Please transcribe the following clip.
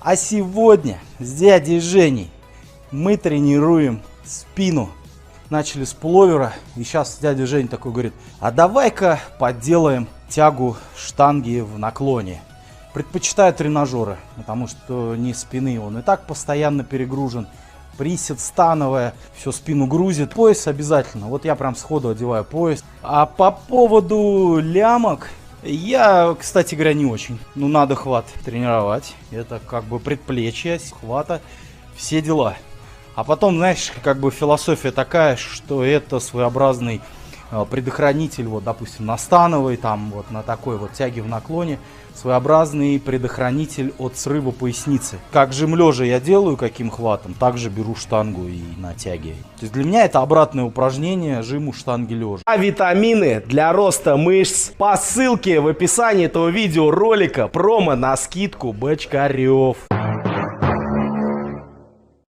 А сегодня с дядей Женей мы тренируем спину. Начали с пуловера, и сейчас дядя Жень такой говорит: а давай-ка поделаем тягу штанги в наклоне. Предпочитаю тренажеры, потому что не спины, он и так постоянно перегружен. Присед становая, все спину грузит. Пояс обязательно, вот я прям сходу одеваю пояс. А по поводу лямок, я, кстати говоря, не очень. Ну, надо хват тренировать, это как бы предплечье, хвата, все дела. А потом, знаешь, как бы философия такая, что это своеобразный предохранитель, вот, допустим, на становой, там, вот, на такой вот тяге в наклоне, своеобразный предохранитель от срыва поясницы. Как жим лежа я делаю, каким хватом, так же беру штангу и на тяге. То есть для меня это обратное упражнение жиму штанги лежа. А витамины для роста мышц по ссылке в описании этого видеоролика. Промо на скидку Бочкарев.